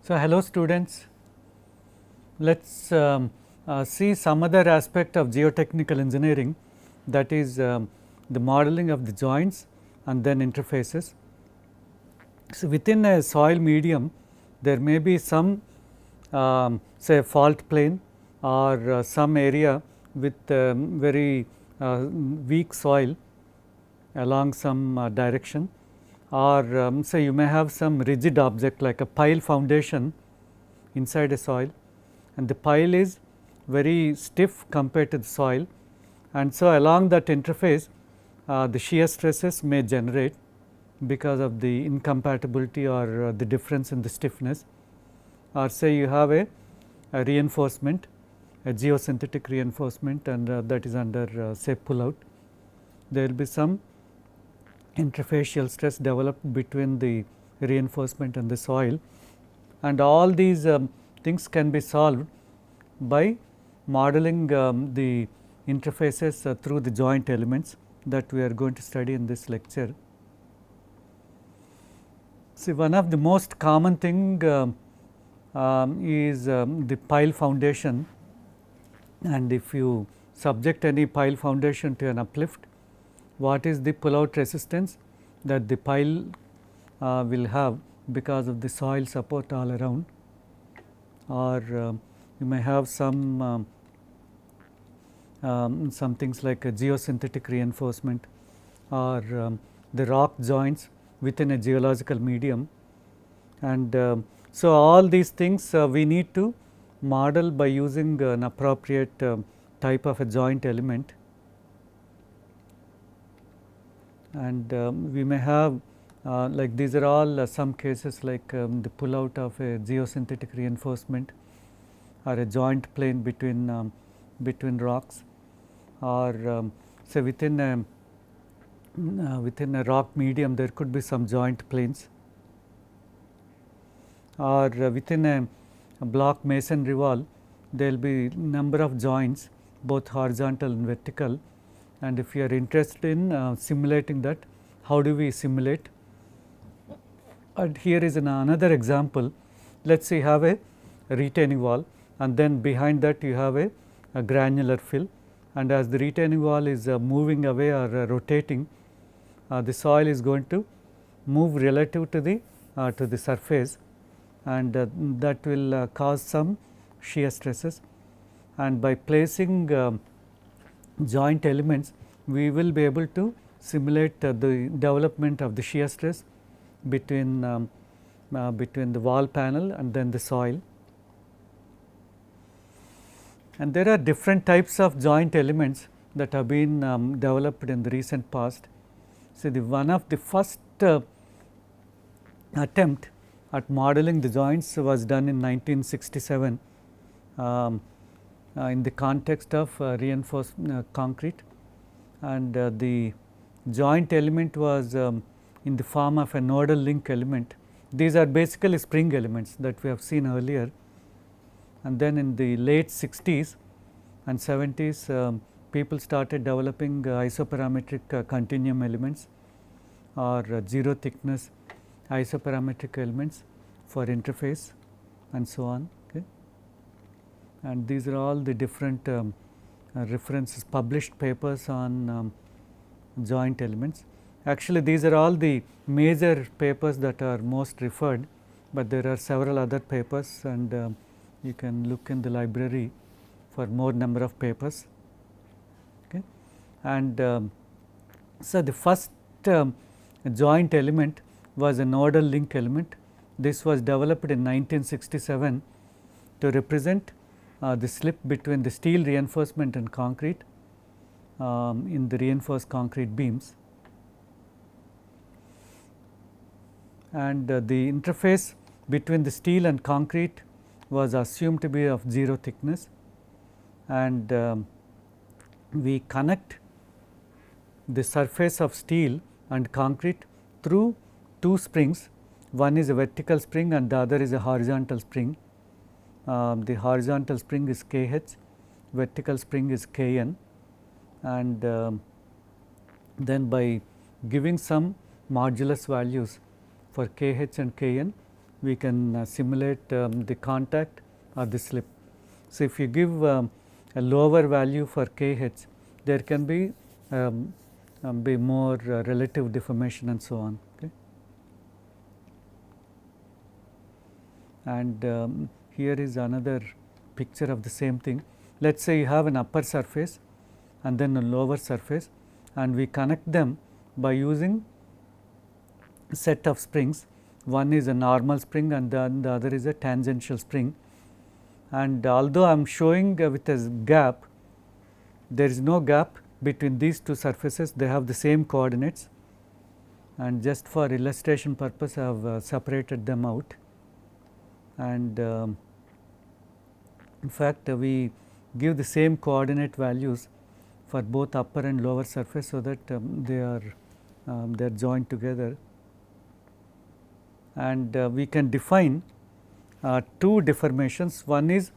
So, hello students, let us see some other aspect of geotechnical engineering, that is the modeling of the joints and then interfaces. So, within a soil medium there may be some say fault plane or some area with very weak soil along some direction, or say you may have some rigid object like a pile foundation inside a soil, and the pile is very stiff compared to the soil, and so along that interface the shear stresses may generate because of the incompatibility or the difference in the stiffness. Or say you have a reinforcement, a geosynthetic reinforcement, and that is under say pull out. There will be some interfacial stress developed between the reinforcement and the soil, and all these things can be solved by modeling the interfaces through the joint elements that we are going to study in this lecture. See, one of the most common thing is the pile foundation, and if you subject any pile foundation to an uplift, what is the pull out resistance that the pile will have because of the soil support all around, or you may have some things like a geosynthetic reinforcement or the rock joints within a geological medium, and so all these things we need to model by using an appropriate type of a joint element. And we may have like these are all some cases like the pull out of a geosynthetic reinforcement or a joint plane between between rocks, or say within a rock medium there could be some joint planes, or within a block masonry wall there will be number of joints both horizontal and vertical, and if you are interested in simulating that, how do we simulate? And here is another example. Let us say you have a retaining wall, and then behind that you have a granular fill, and as the retaining wall is moving away or rotating, the soil is going to move relative to the surface, and that will cause some shear stresses, and by placing joint elements we will be able to simulate the development of the shear stress between the wall panel and then the soil. And there are different types of joint elements that have been developed in the recent past. So, the one of the first attempt at modeling the joints was done in 1967 in the context of reinforced concrete, and the joint element was in the form of a nodal link element. These are basically spring elements that we have seen earlier, and then in the late 60s and 70s people started developing isoparametric continuum elements or zero thickness isoparametric elements for interface and so on. Okay. And these are all the different references, published papers on joint elements. Actually, these are all the major papers that are most referred, but there are several other papers, and you can look in the library for more number of papers. Okay. And so, the first joint element was a nodal link element. This was developed in 1967 to represent the slip between the steel reinforcement and concrete in the reinforced concrete beams, and the interface between the steel and concrete was assumed to be of zero thickness, and we connect the surface of steel and concrete through two springs. One is a vertical spring and the other is a horizontal spring. The horizontal spring is Kh, vertical spring is Kn, and then by giving some modulus values for Kh and Kn, we can simulate the contact or the slip. So, if you give a lower value for kh, there can be more relative deformation and so on. Okay. And here is another picture of the same thing. Let us say you have an upper surface and then a lower surface, and we connect them by using a set of springs. One is a normal spring and then the other is a tangential spring. And although I am showing with a gap, there is no gap between these two surfaces, they have the same coordinates, and just for illustration purpose I have separated them out. And in fact, we give the same coordinate values for both upper and lower surface, so that they are joined together. And we can define two deformations. One is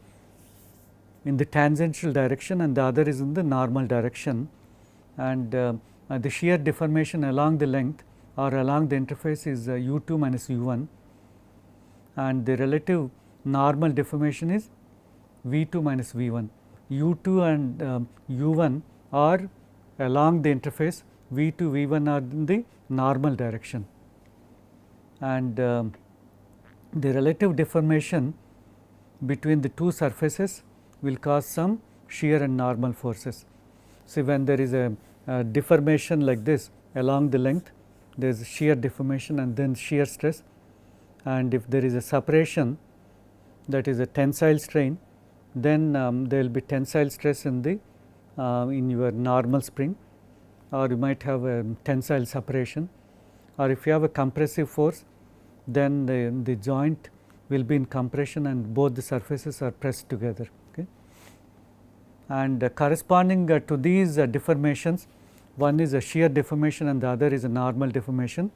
in the tangential direction and the other is in the normal direction, and the shear deformation along the length or along the interface is u2 minus u1, and the relative normal deformation is v2 minus v1. u2 and u1 are along the interface, v2, v1 are in the normal direction, and the relative deformation between the two surfaces will cause some shear and normal forces. So, when there is a deformation like this along the length, there is shear deformation and then shear stress, and if there is a separation, that is a tensile strain, then there will be tensile stress in the in your normal spring, or you might have a tensile separation, or if you have a compressive force, then the joint will be in compression and both the surfaces are pressed together. Okay. And corresponding to these deformations, one is a shear deformation and the other is a normal deformation.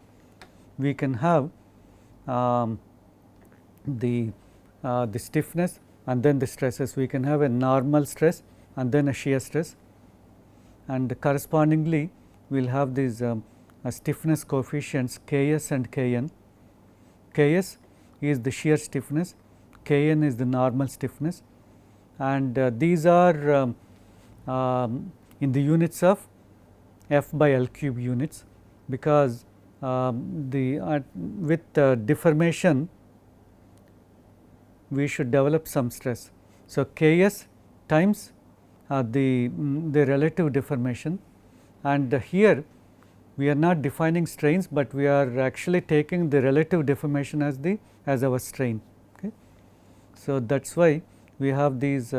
We can have the stiffness and then the stresses. We can have a normal stress and then a shear stress, and correspondingly we will have these stiffness coefficients Ks and Kn. Ks is the shear stiffness, Kn is the normal stiffness, and these are in the units of F by L cube units, because with deformation we should develop some stress. So, Ks times the relative deformation, and here we are not defining strains, but we are actually taking the relative deformation as our strain. Okay. So, that is why we have these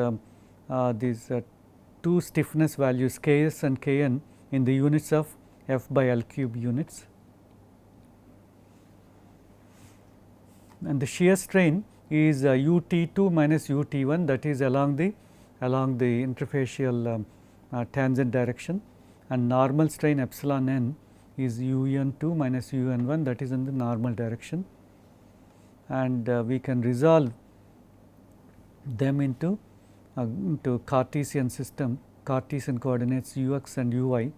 two stiffness values Ks and Kn in the units of F by L cube units. And the shear strain is ut2 minus ut1, that is along the interfacial tangent direction, and normal strain epsilon n is un2 minus un1, that is in the normal direction, and we can resolve them into Cartesian system, Cartesian coordinates ux and uy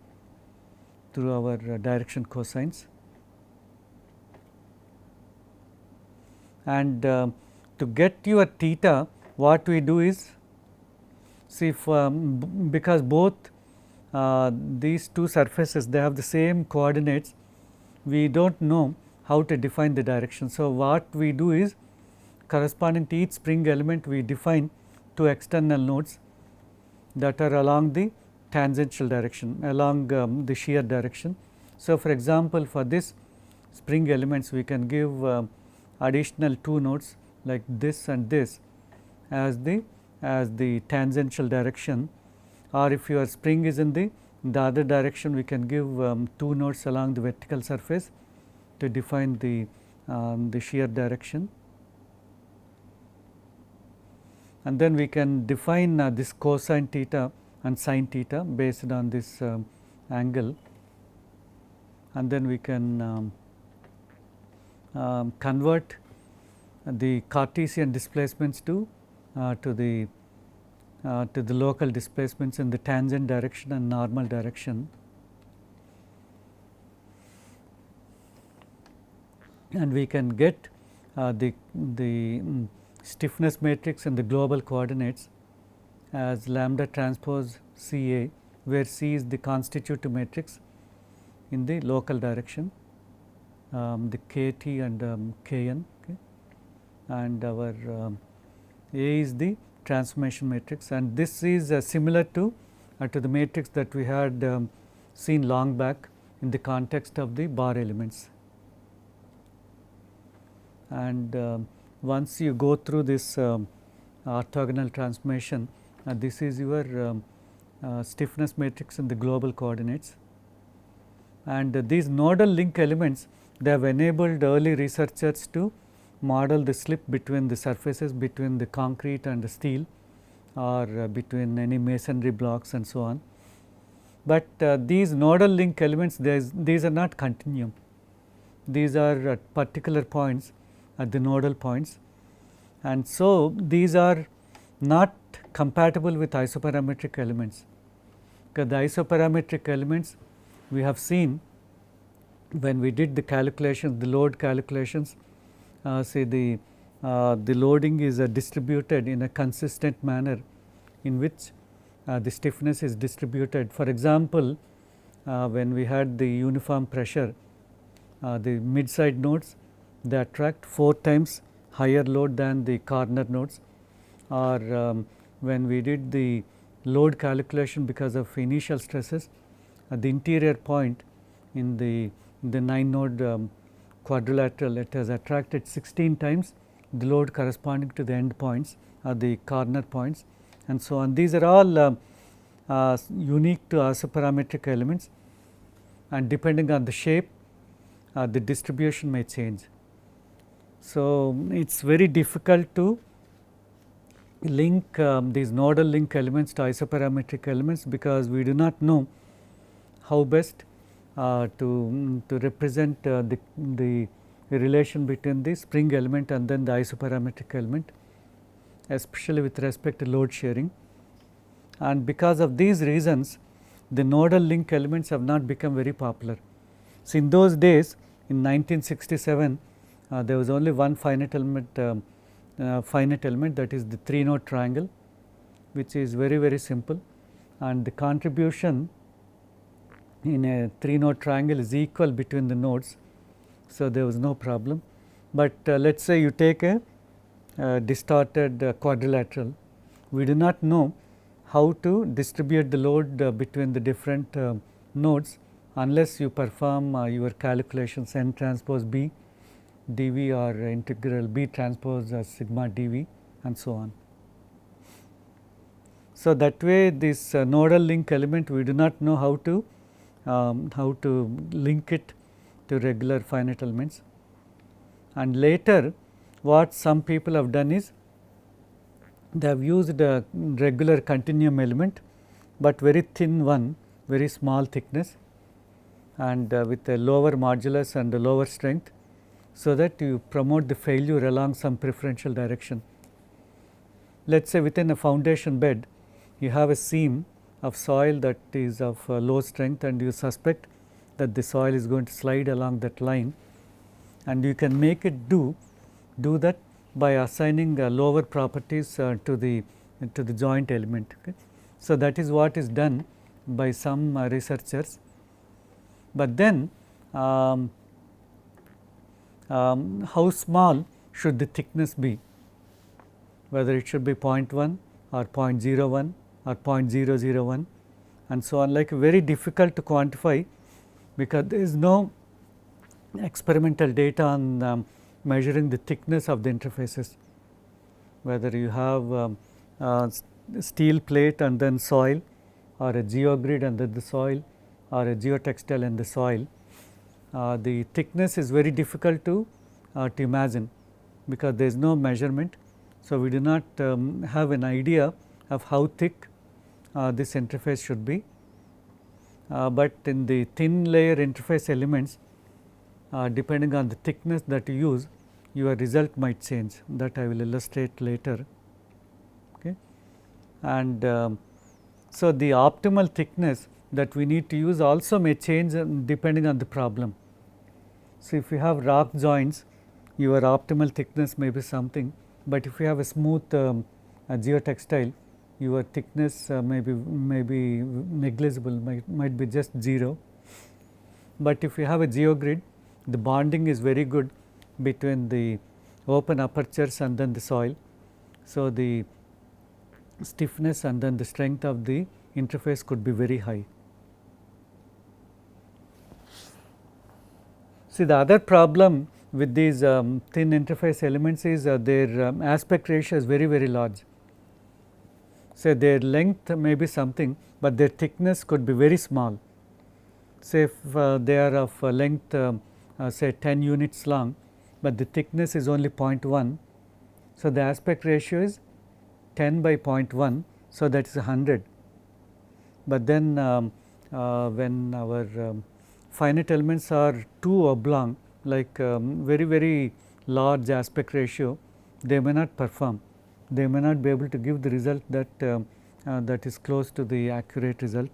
through our direction cosines. And to get your theta, what we do is, see, because both these two surfaces they have the same coordinates, we do not know how to define the direction. So, what we do is, corresponding to each spring element we define two external nodes that are along the tangential direction, along the shear direction. So, for example, for this spring elements we can give additional two nodes like this and this as the tangential direction, or if your spring is in the other direction, we can give two nodes along the vertical surface to define the shear direction. And then we can define this cosine theta and sin theta based on this angle, and then we can convert the Cartesian displacements to the local displacements in the tangent direction and normal direction, and we can get the stiffness matrix in the global coordinates as lambda transpose C A, where C is the constitutive matrix in the local direction, the K T and K N, okay. And our A is the transformation matrix, and this is similar to the matrix that we had seen long back in the context of the bar elements. And once you go through this orthogonal transformation, this is your stiffness matrix in the global coordinates. And these nodal link elements, they have enabled early researchers to model the slip between the surfaces between the concrete and the steel, or between any masonry blocks and so on. But these nodal link elements, these are not continuum. These are at particular points, at the nodal points, and so these are not compatible with isoparametric elements, because the isoparametric elements we have seen when we did the calculations, the load calculations, say the loading is distributed in a consistent manner in which the stiffness is distributed. For example, when we had the uniform pressure, the mid side nodes, they attract 4 times higher load than the corner nodes, or when we did the load calculation because of initial stresses, at the interior point in the 9 node quadrilateral, it has attracted 16 times the load corresponding to the end points or the corner points, and so on. These are all unique to isoparametric elements, and depending on the shape, the distribution may change. So, it is very difficult to link these nodal link elements to isoparametric elements, because we do not know how best to represent the relation between the spring element and then the isoparametric element, especially with respect to load sharing. And because of these reasons, the nodal link elements have not become very popular. So, in those days, in 1967, there was only one finite element, that is the 3 node triangle, which is very simple, and the contribution in a 3 node triangle is equal between the nodes. So, there was no problem. But let us say you take a distorted quadrilateral, we do not know how to distribute the load between the different nodes unless you perform your calculations n transpose b dV or integral b transpose sigma dV and so on. So, that way this nodal link element, we do not know how to link it to regular finite elements. And later what some people have done is they have used a regular continuum element, but very thin one, very small thickness, and with a lower modulus and a lower strength, so that you promote the failure along some preferential direction. Let us say within a foundation bed you have a seam of soil that is of low strength, and you suspect that the soil is going to slide along that line, and you can make it do that by assigning lower properties to the joint element. Okay. So, that is what is done by some researchers, but then how small should the thickness be, whether it should be 0.1 or 0.01 or 0.001 and so on, like very difficult to quantify, because there is no experimental data on measuring the thickness of the interfaces, whether you have steel plate and then soil, or a geogrid and then the soil, or a geotextile and the soil. The thickness is very difficult to imagine, because there is no measurement. So, we do not have an idea of how thick this interface should be, but in the thin layer interface elements, depending on the thickness that you use, your result might change, that I will illustrate later. Okay. And so, the optimal thickness that we need to use also may change depending on the problem. So, if you have rock joints your optimal thickness may be something, but if you have a smooth a geotextile, your thickness may be negligible, might be just 0. But if you have a geogrid, the bonding is very good between the open apertures and then the soil. So, the stiffness and then the strength of the interface could be very high. See, the other problem with these thin interface elements is their aspect ratio is very large. Say their length may be something, but their thickness could be very small. Say if they are of length say 10 units long, but the thickness is only 0.1. So, the aspect ratio is 10 by 0.1. So, that is 100. But then when our finite elements are too oblong, like very large aspect ratio, they may not perform. They may not be able to give the result that that is close to the accurate result.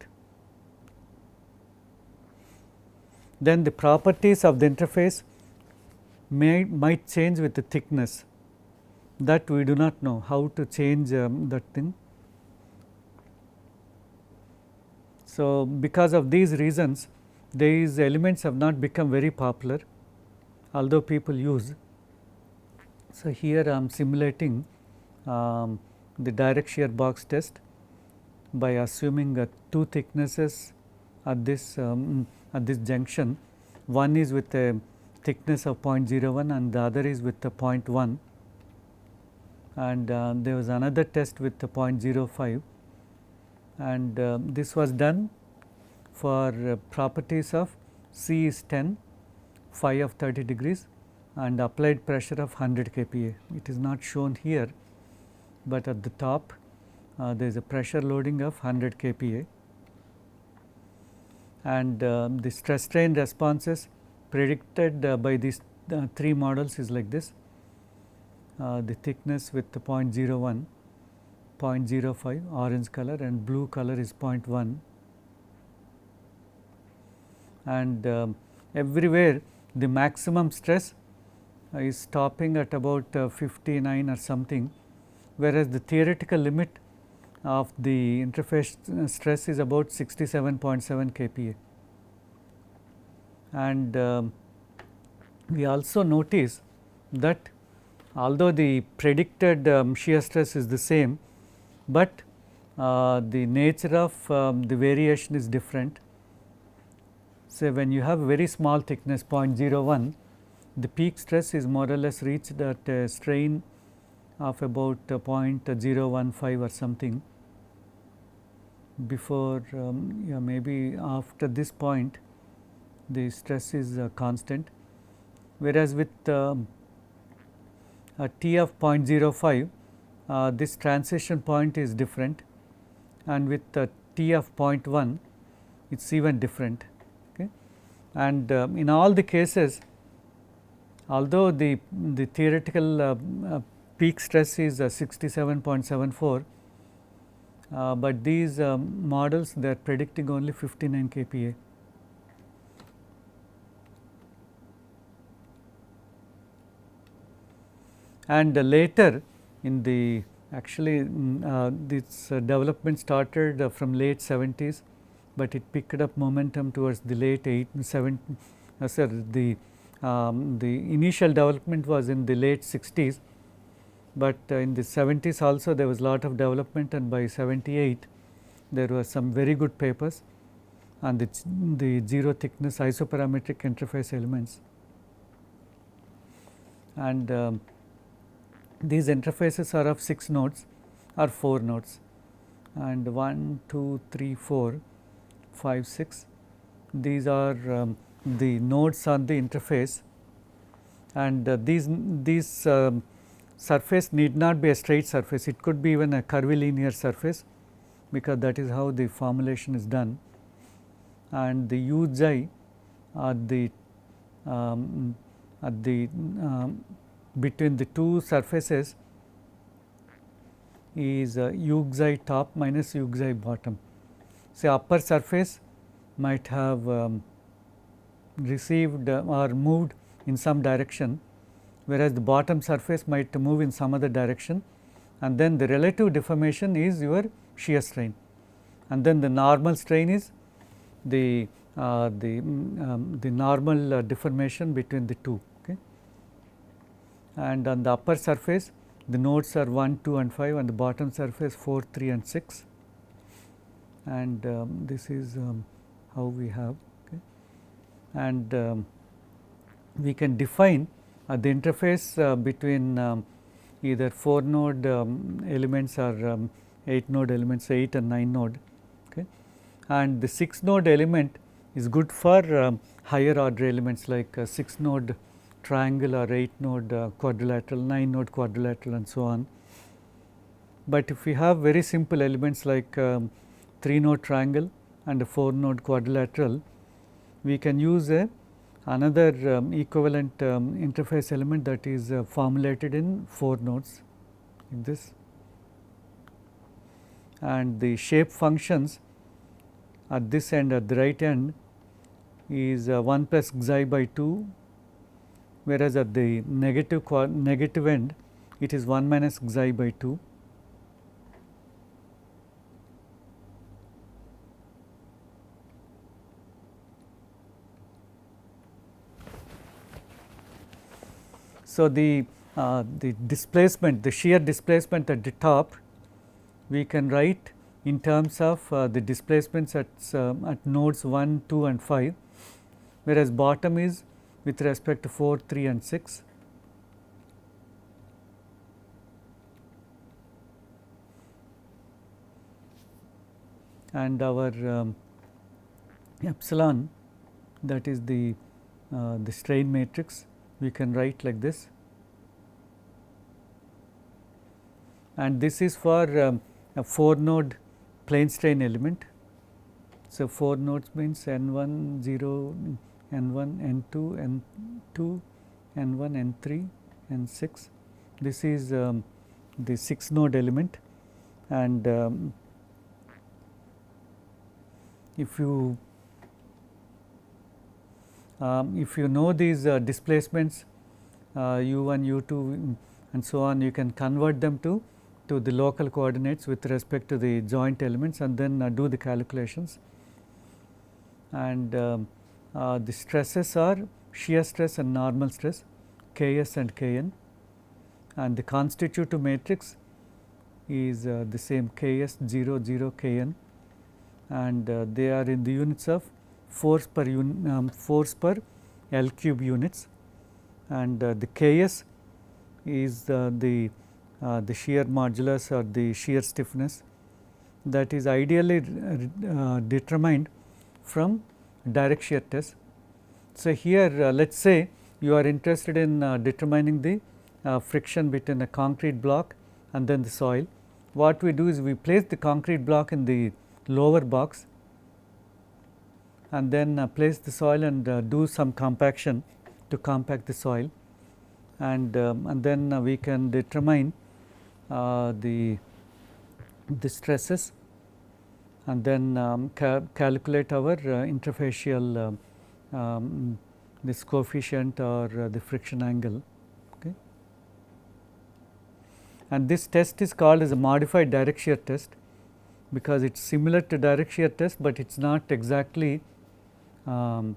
Then the properties of the interface might change with the thickness, that we do not know how to change that thing. So, because of these reasons, these elements have not become very popular, although people use. So, here I am simulating the direct shear box test by assuming two thicknesses at this junction. One is with a thickness of 0.01 and the other is with the 0.1, and there was another test with the 0.05, and this was done for properties of C is 10, phi of 30 degrees and applied pressure of 100 kPa. It is not shown here, but at the top there is a pressure loading of 100 kPa, and the stress strain responses predicted by these three models is like this. The thickness with the 0.01, 0.05 orange color and blue color is 0.1, and everywhere the maximum stress is stopping at about 59 or something, whereas the theoretical limit of the interface stress is about 67.7 kPa. And we also notice that although the predicted shear stress is the same, but the nature of the variation is different. Say when you have a very small thickness 0.01, the peak stress is more or less reached at a strain of about 0.015 or something. Before maybe after this point the stress is constant, whereas with a T of 0.05 this transition point is different, and with T of 0.1 it is even different. Okay. And in all the cases, although the theoretical peak stress is 67.74, but these models they are predicting only 59 kPa. And later in the actually this development started from late 70s, but it picked up momentum towards the late the initial development was in the late 60s, but in the 70s also there was lot of development, and by 78 there were some very good papers on the zero thickness isoparametric interface elements. And these interfaces are of 6 nodes or 4 nodes, and 1, 2, 3, 4, 5, 6. These are the nodes on the interface, and these surface need not be a straight surface, it could be even a curvilinear surface, because that is how the formulation is done. And the uji at the between the two surfaces is uxi top minus uxi bottom. Say upper surface might have received or moved in some direction, whereas the bottom surface might move in some other direction, and then the relative deformation is your shear strain, and then the normal strain is the normal deformation between the two. Okay. And on the upper surface the nodes are 1, 2 and 5, and the bottom surface 4, 3 and 6, and this is how we have. Okay. And we can define the interface between either 4 node elements or 8 node elements, 8 and 9 node. Okay. And the 6 node element is good for higher order elements like 6 node triangle or 8 node quadrilateral, 9 node quadrilateral and so on. But if we have very simple elements like 3 node triangle and a 4 node quadrilateral, we can use another equivalent interface element that is formulated in 4 nodes like this, and the shape functions at this end, at the right end, is 1 plus xi by 2, whereas at the negative end it is 1 minus xi by 2. So, the displacement, the shear displacement at the top, we can write in terms of the displacements at nodes 1, 2 and 5, whereas bottom is with respect to 4, 3 and 6. And our epsilon, that is the strain matrix, we can write like this, and this is for a 4 node plane strain element. So, 4 nodes means N1, 0, N1, N2, N2, N1, N3, N6. This is the 6 node element, and if you know these displacements u1, u2 and so on, you can convert them to the local coordinates with respect to the joint elements, and then do the calculations. And the stresses are shear stress and normal stress, Ks and Kn, and the constitutive matrix is the same, Ks 0, 0, Kn, and they are in the units of force per L cube units, and the Ks is the shear modulus or the shear stiffness, that is ideally determined from direct shear test. So, here let us say you are interested in determining the friction between a concrete block and then the soil. What we do is we place the concrete block in the lower box and then place the soil and do some compaction to compact the soil, and then we can determine the stresses, and then calculate our interfacial this coefficient or the friction angle. Okay. And this test is called as a modified direct shear test, because it is similar to direct shear test, but it is not exactly the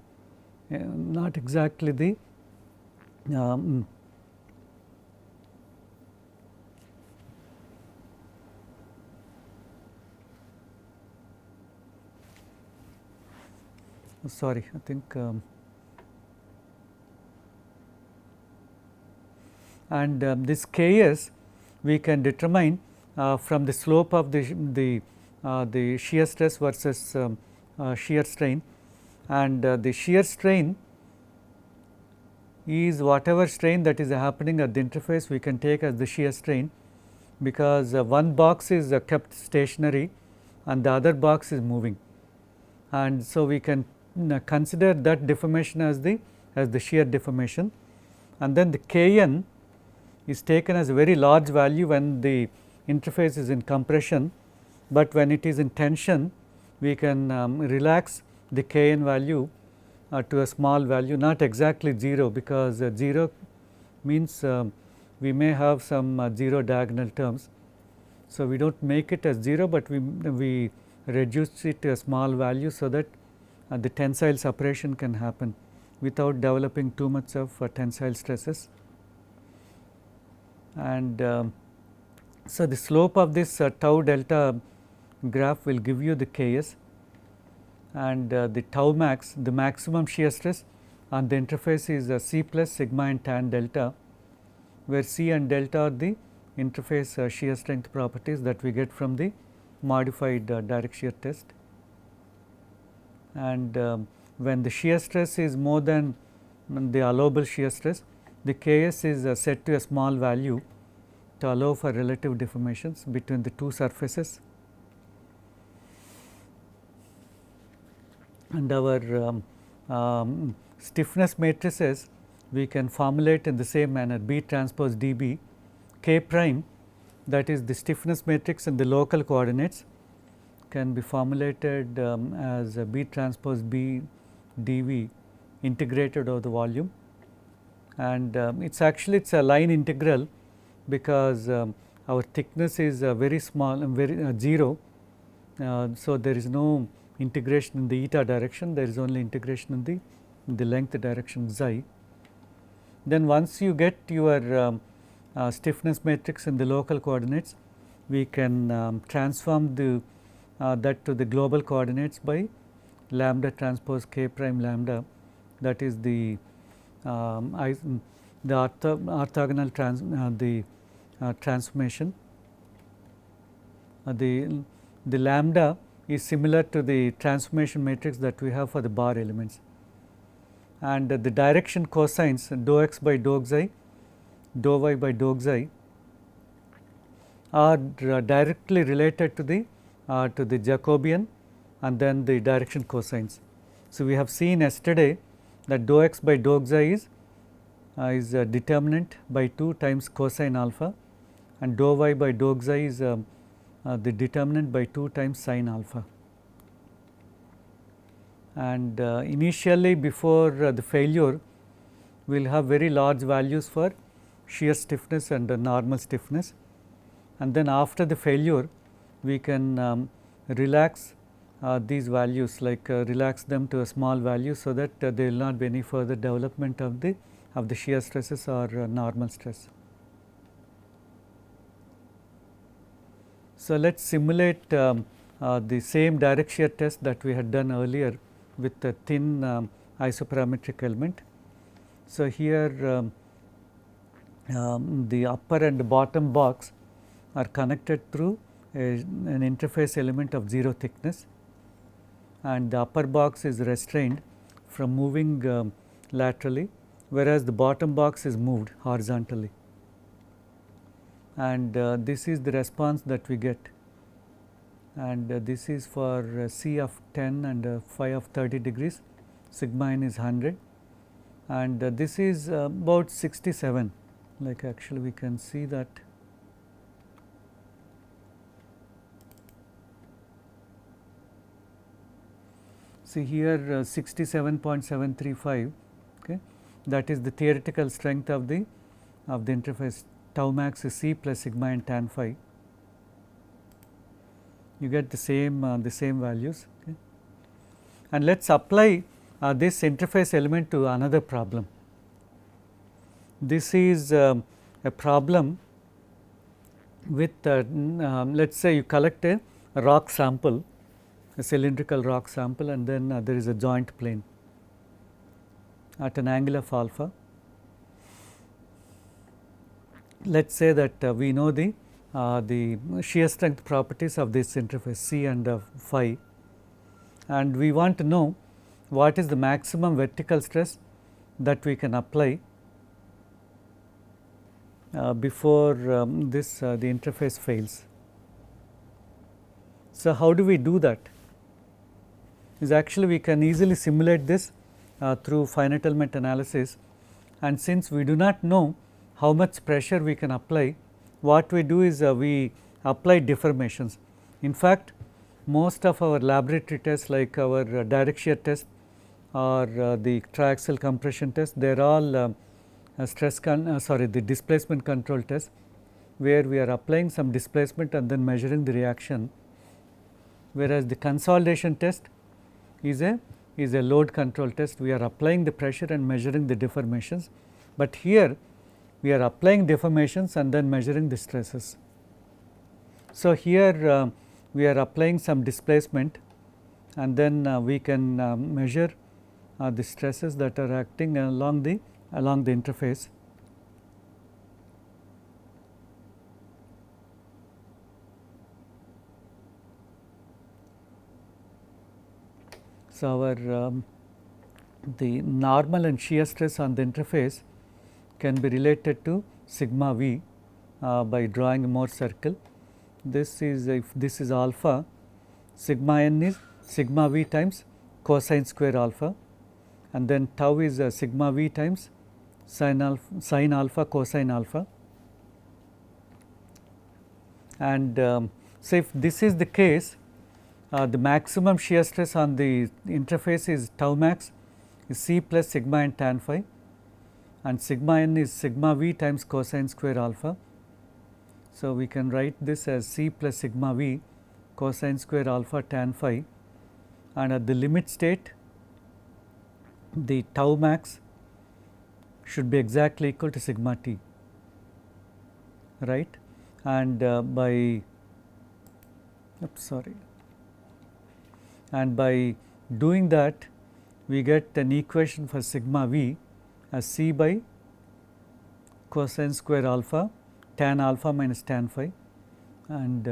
sorry, I think and this Ks we can determine from the slope of the shear stress versus shear strain, and the shear strain is whatever strain that is happening at the interface we can take as the shear strain, because one box is kept stationary and the other box is moving, and so we can consider that deformation as the shear deformation, and then the Kn is taken as a very large value when the interface is in compression, but when it is in tension we can relax the Kn value to a small value, not exactly 0, because 0 means we may have some 0 diagonal terms. So, we do not make it as 0, but we reduce it to a small value, so that the tensile separation can happen without developing too much of tensile stresses. And so, the slope of this tau delta graph will give you the Ks, and the tau max, the maximum shear stress on the interface is C plus sigma and tan delta, where C and delta are the interface shear strength properties that we get from the modified direct shear test. And when the shear stress is more than the allowable shear stress, the Ks is set to a small value to allow for relative deformations between the two surfaces. And our stiffness matrices we can formulate in the same manner, B transpose dB, K prime, that is the stiffness matrix in the local coordinates, can be formulated as B transpose B dV integrated over the volume. And it's a line integral, because our thickness is very small and very 0. So, there is no integration in the eta direction, there is only integration in the length direction xi. Then once you get your stiffness matrix in the local coordinates, we can transform that to the global coordinates by lambda transpose k prime lambda, that is the orthogonal transformation. The lambda is similar to the transformation matrix that we have for the bar elements, and the direction cosines dou x by dou xi, dou y by dou xi are directly related to the Jacobian and then the direction cosines. So, we have seen yesterday that dou x by dou xi is determinant by 2 times cosine alpha, and dou y by dou xi is the determinant by 2 times sine alpha. And initially, before the failure, we will have very large values for shear stiffness and normal stiffness, and then after the failure we can relax these values, like relax them to a small value, so that there will not be any further development of the shear stresses or normal stress. So, let us simulate the same direct shear test that we had done earlier with a thin isoparametric element. So, here the upper and bottom box are connected through an interface element of 0 thickness, and the upper box is restrained from moving laterally, whereas the bottom box is moved horizontally. And this is the response that we get, and this is for C of 10 and phi of 30 degrees, sigma n is 100, and this is about 67, like actually we can see that. See here 67.735, okay, that is the theoretical strength of the interface. Tau max is C plus sigma and tan phi. You get the same values, okay. And let us apply this interface element to another problem. This is a problem with let us say you collect a rock sample, a cylindrical rock sample, and then there is a joint plane at an angle of alpha. Let us say that we know the shear strength properties of this interface C and phi, and we want to know what is the maximum vertical stress that we can apply before the interface fails. So, how do we do that? Is actually we can easily simulate this through finite element analysis, and since we do not know how much pressure we can apply, what we do is we apply deformations. In fact, most of our laboratory tests, like our direct shear test or the triaxial compression test, they are all the displacement control test, where we are applying some displacement and then measuring the reaction, whereas the consolidation test is a load control test. We are applying the pressure and measuring the deformations, but here we are applying deformations and then measuring the stresses. So, here we are applying some displacement and then we can measure the stresses that are acting along the interface. So, our the normal and shear stress on the interface can be related to sigma v by drawing a Mohr circle. This is, if this is alpha, sigma n is sigma v times cosine square alpha, and then tau is sigma v times sin alpha cosine alpha. And so, if this is the case, the maximum shear stress on the interface is tau max is c plus sigma n tan phi, and sigma n is sigma v times cosine square alpha. So, we can write this as c plus sigma v cosine square alpha tan phi, and at the limit state the tau max should be exactly equal to sigma t, right, and by doing that we get an equation for sigma v as c by cosine square alpha tan alpha minus tan phi, and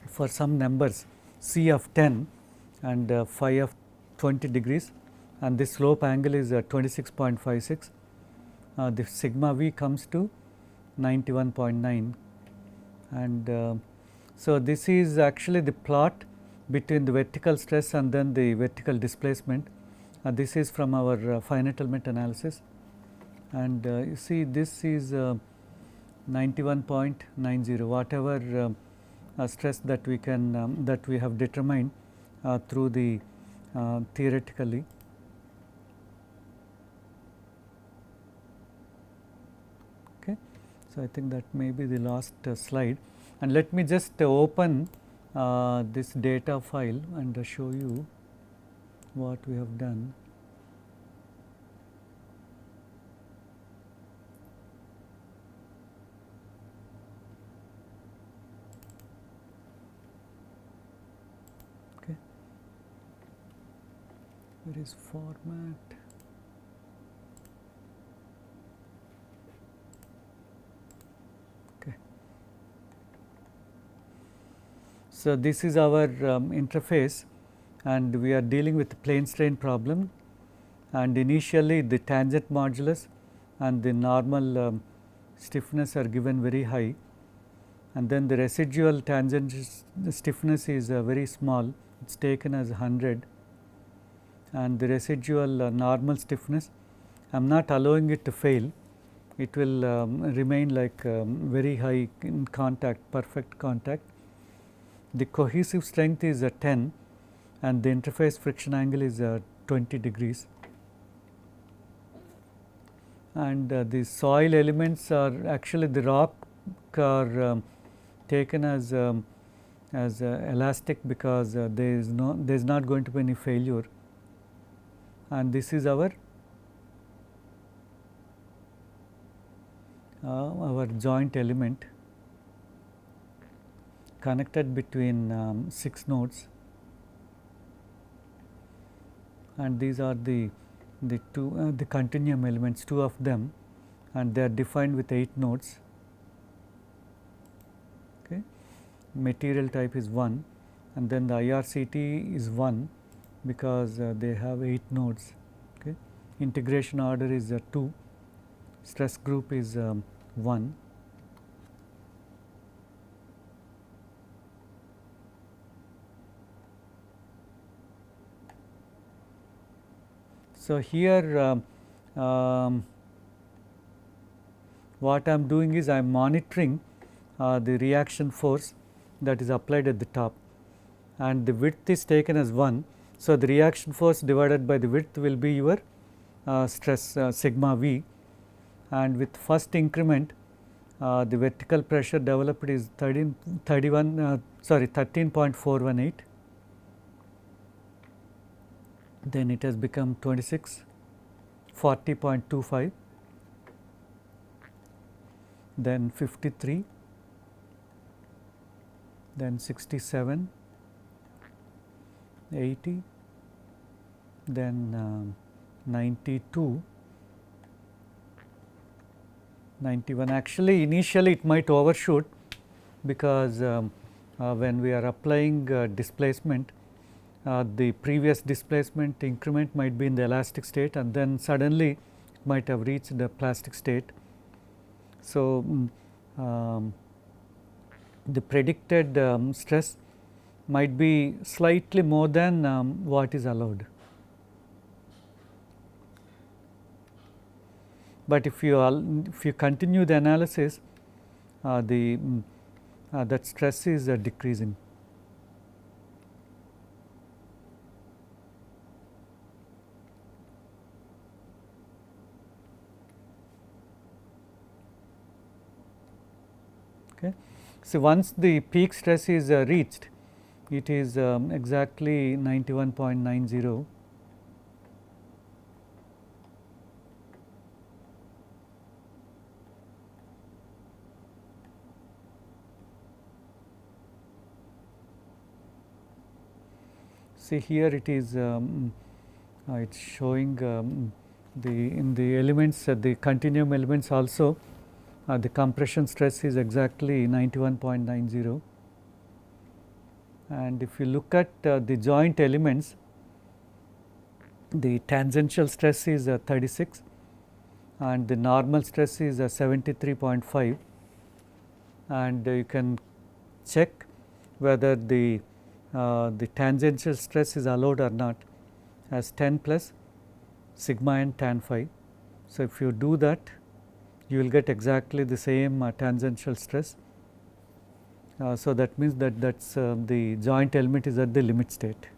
for some numbers c of 10 and phi of 20 degrees, and this slope angle is 26.56, the sigma v comes to 91.9, and so this is actually the plot between the vertical stress and then the vertical displacement. This is from our finite element analysis, and you see this is 91.90, whatever stress that we can that we have determined through the theoretically. Okay. So, I think that may be the last slide, and let me just open this data file and show you what we have done. Okay. Where is format? Okay. So, this is our interface, and we are dealing with the plane strain problem, and initially the tangent modulus and the normal stiffness are given very high, and then the residual tangent stiffness is very small, it is taken as 100, and the residual normal stiffness I am not allowing it to fail, it will remain like very high in contact, perfect contact. The cohesive strength is 10 and the interface friction angle is 20 degrees, and the soil elements are actually the rock are taken as elastic because there is not going to be any failure, and this is our joint element connected between 6 nodes, and these are the two the continuum elements, 2 of them, and they are defined with 8 nodes. Okay. Material type is 1, and then the IRCT is 1 because they have 8 nodes. Okay. Integration order is 2, stress group is 1. So, here what I am doing is I am monitoring the reaction force that is applied at the top, and the width is taken as 1. So, the reaction force divided by the width will be your stress sigma v, and with first increment the vertical pressure developed is 13.418, then it has become 26, 40.25, then 53, then 67, 80, then 92, 91. Actually initially it might overshoot, because when we are applying displacement, the previous displacement increment might be in the elastic state, and then suddenly it might have reached the plastic state. So, the predicted stress might be slightly more than what is allowed. But if you continue the analysis, that stress is decreasing. Okay. So, once the peak stress is reached, it is exactly 91.90. See here it is it's showing in the elements, the continuum elements also, the compression stress is exactly 91.90, and if you look at the joint elements, the tangential stress is 36 and the normal stress is 73.5, and you can check whether the tangential stress is allowed or not, as 10 plus sigma and tan phi. So, if you do that, you will get exactly the same tangential stress. So, that means that the joint element is at the limit state.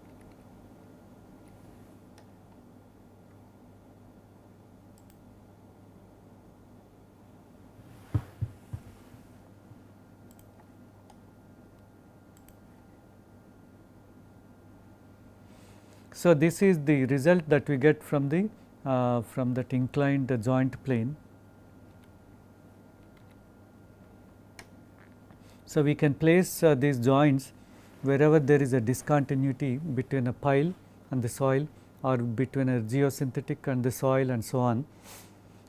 So, this is the result that we get from that inclined joint plane. So, we can place these joints wherever there is a discontinuity between a pile and the soil, or between a geosynthetic and the soil, and so on.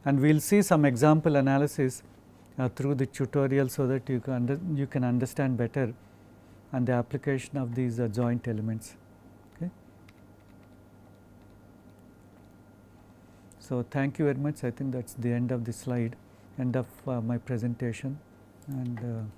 And we will see some example analysis through the tutorial, so that you can understand better and the application of these joint elements. Okay. So, thank you very much. I think that is the end of the slide, end of my presentation, and